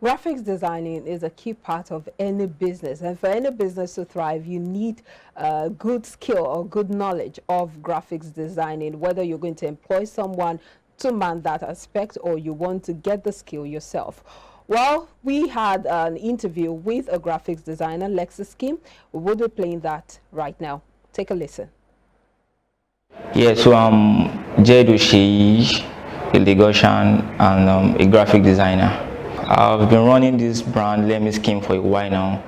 Graphics designing is a key part of any business, and for any business to thrive, you need good skill or good knowledge of graphics designing, whether you're going to employ someone to man that aspect or you want to get the skill yourself. Well, we had an interview with a graphics designer, Lexus Kim. We will be playing that right now. Take a listen. Yeah, so I'm Jedu Shei, a Lagosian and a graphic designer. I've been running this brand, Let Me Scheme, for a while now,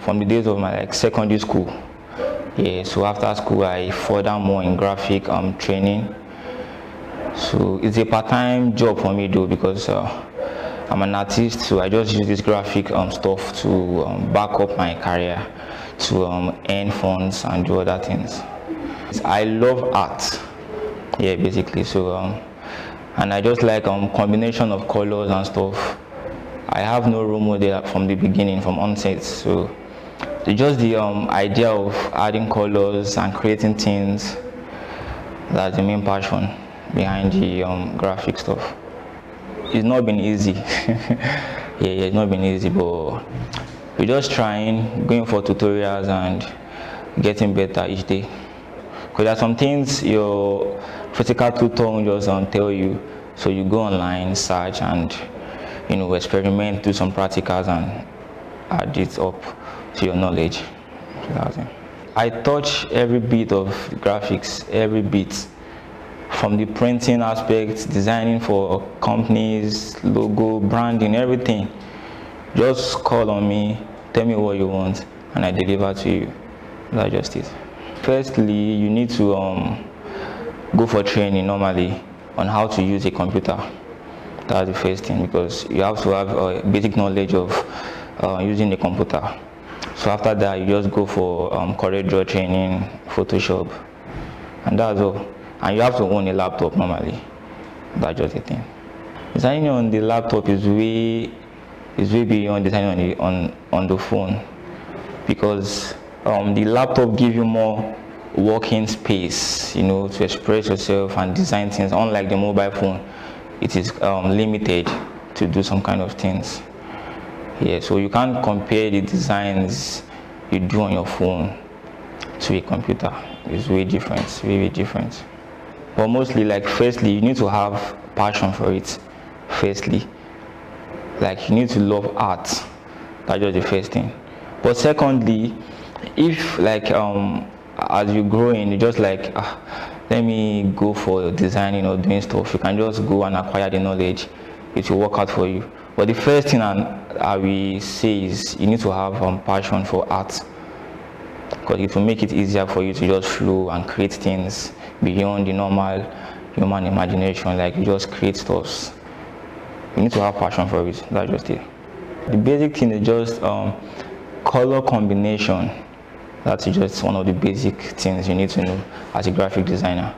from the days of my secondary school. Yeah, so after school I further more in graphic training. So it's a part-time job for me though, because I'm an artist, so I just use this graphic stuff to back up my career, to earn funds and do other things. I love art, yeah, basically. So and I just like combination of colors and stuff. I have no role model from the beginning, from onset. So just the idea of adding colors and creating things, that's the main passion behind the graphic stuff. It's not been easy. Yeah, it's not been easy, but we're just trying, going for tutorials and getting better each day. Because there are some things your physical tutor will just tell you, so you go online, search, and experiment, do some practicals, and add it up to your knowledge. So that's it. I touch every bit of graphics, every bit, from the printing aspect, designing for companies, logo, branding, everything. Just call on me, tell me what you want, and I deliver to you. That's just it. Firstly, you need to go for training normally on how to use a computer. That's the first thing, because you have to have a basic knowledge of using a computer. So after that, you just go for CorelDRAW training, Photoshop, and that's all. And you have to own a laptop normally. That's just the thing. Designing on the laptop is way beyond designing on the phone, because the laptop gives you more working space, to express yourself and design things. Unlike the mobile phone, it is limited to do some kind of things. Yeah, so you can't compare the designs you do on your phone to a computer. It's way different, way different. But mostly, firstly, you need to have passion for it. Firstly, you need to love art. That's just the first thing. But secondly, if as you grow in, you just let me go for designing or doing stuff, you can just go and acquire the knowledge. It will work out for you. But the first thing I will say is you need to have passion for art, because it will make it easier for you to just flow and create things beyond the normal human imagination. You just create stuff. You need to have passion for it. That's just it. The basic thing is just color combination. That's just one of the basic things you need to know as a graphic designer.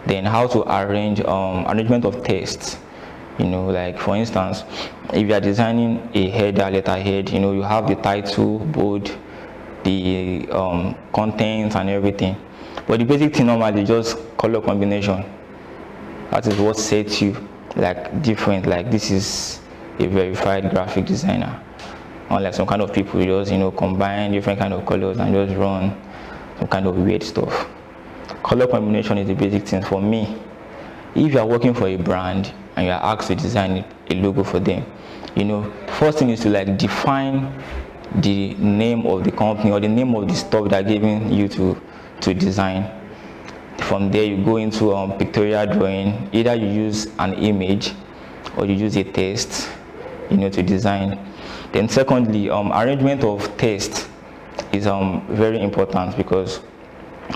Then how to arrange arrangement of text. For instance, if you are designing a header, letterhead, you have the title, bold, the contents and everything. But the basic thing normally is just color combination. That is what sets you different. This is a verified graphic designer. Unlike some kind of people who just combine different kind of colors and just run some kind of weird stuff. Color combination is the basic thing for me. If you are working for a brand and you are asked to design a logo for them, first thing is to define the name of the company or the name of the stuff they're giving you to design. From there you go into pictorial drawing. Either you use an image or you use a text to design. Then secondly, arrangement of text is very important, because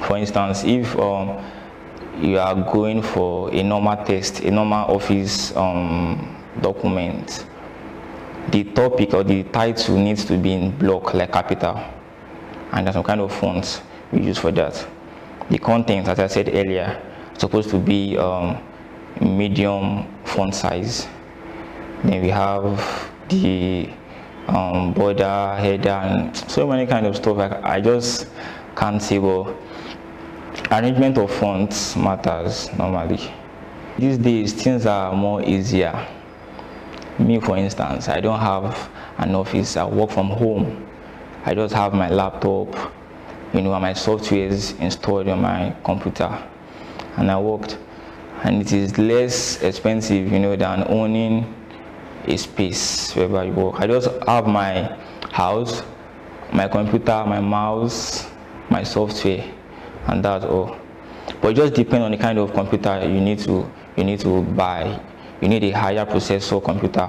for instance, if you are going for a normal text, a normal office document, the topic or the title needs to be in block, capital, and there's some kind of fonts we use for that. The content, as I said earlier, is supposed to be medium font size. Then we have the border, header, and so many kind of stuff. I just can't say, but arrangement of fonts matters normally. These days things are more easier. Me, for instance, I don't have an office. I work from home. I just have my laptop, and my software is installed on my computer, and I worked. And it is less expensive, than owning a space wherever you work. I just have my house, my computer, my mouse, my software, and that's all. But it just depends on the kind of computer you need to buy. You need a higher processor computer,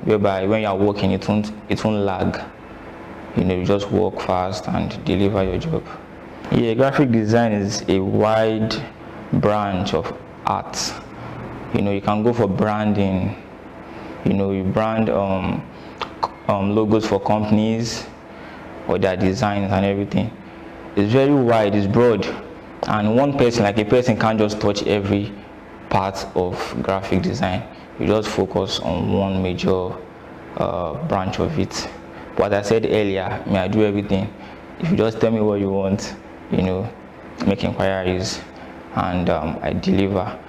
whereby when you are working it won't lag. You just work fast and deliver your job. Yeah, graphic design is a wide branch of art. You can go for branding. You brand logos for companies or their designs and everything. It's very wide, it's broad, and one person, like a person, can't just touch every part of graphic design. You just focus on one major branch of it. But as I said earlier, I do everything. If you just tell me what you want, make inquiries, and I deliver.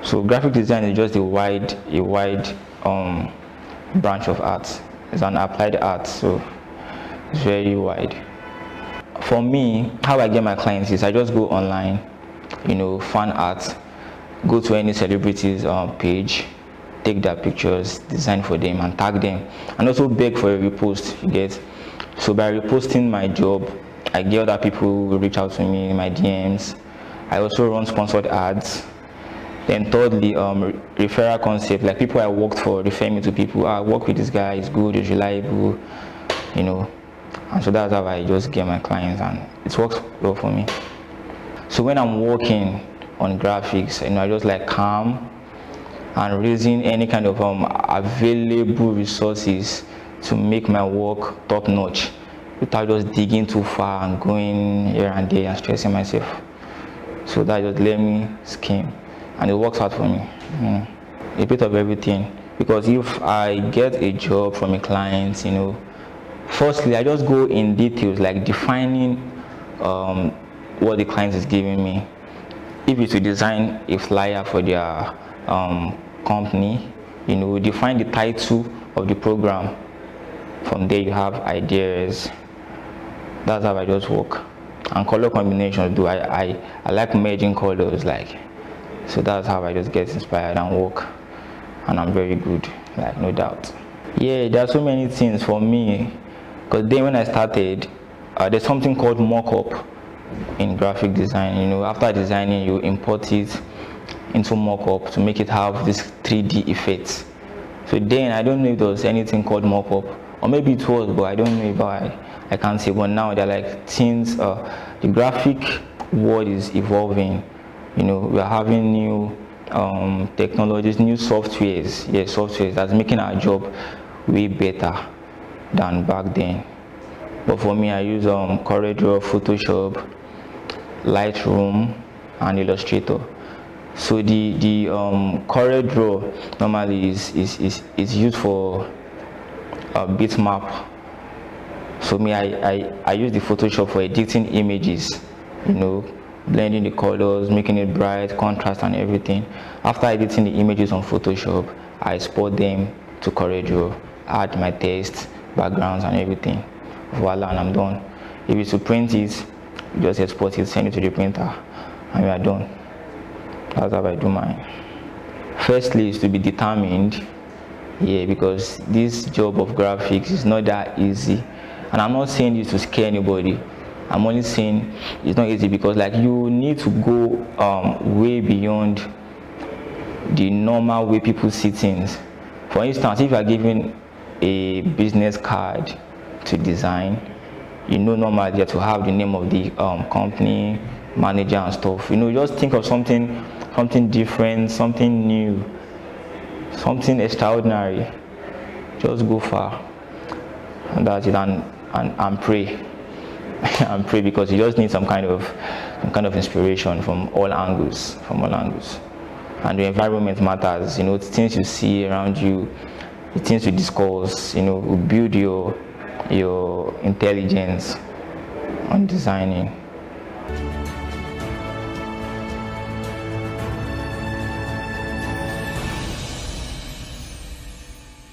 So graphic design is just a wide branch of art. It's an applied art, so it's very wide. For me, how I get my clients is I just go online, fan art, go to any celebrities page, take their pictures, design for them, and tag them, and also beg for a repost. You get? So by reposting my job, I get other people who reach out to me in my DMs. I also run sponsored ads. Then thirdly, referral concept, like people I worked for refer me to people. I work with this guy, he's good, he's reliable, and so that's how I just get my clients, and it works well for me. So when I'm working on graphics, I just like calm and raising any kind of available resources to make my work top notch without just digging too far and going here and there and stressing myself. So that just let me scheme, and it works out for me. A bit of everything, because if I get a job from a client, firstly I just go in details, like defining what the client is giving me. If it's to design a flyer for their company, define the title of the program. From there you have ideas. That's how I just work. And color combinations, I like merging colors, so that's how I just get inspired and work, and I'm very good, no doubt. Yeah, there are so many things for me, because then when I started, there's something called mock-up in graphic design. After designing, you import it into mock-up to make it have this 3D effect. So then I don't know if there was anything called mock-up, or maybe it was, but I don't know if I can't say. But now they're like things, the graphic world is evolving. We are having new technologies, new softwares. Yeah, softwares that's making our job way better than back then. But for me, I use CorelDRAW, Photoshop, Lightroom, and Illustrator. So the CorelDRAW normally is used for bitmap. So me, I use the Photoshop for editing images, blending the colors, making it bright, contrast, and everything. After editing the images on Photoshop, I export them to CorelDRAW, add my text, backgrounds, and everything. Voila, and I'm done. If it's to print it, you just export it, send it to the printer, and we are done. That's how I do mine. Firstly, is to be determined. Yeah, because this job of graphics is not that easy, and I'm not saying this to scare anybody. I'm only saying it's not easy because you need to go way beyond the normal way people see things. For instance, if you are given a business card to design, normally you have to have the name of the company, manager, and stuff. Just think of something different, something new, something extraordinary. Just go far, and that's it. And pray. And pray, because you just need some kind of inspiration from all angles. And the environment matters. The things you see around you, the things you discuss, will build your intelligence on designing.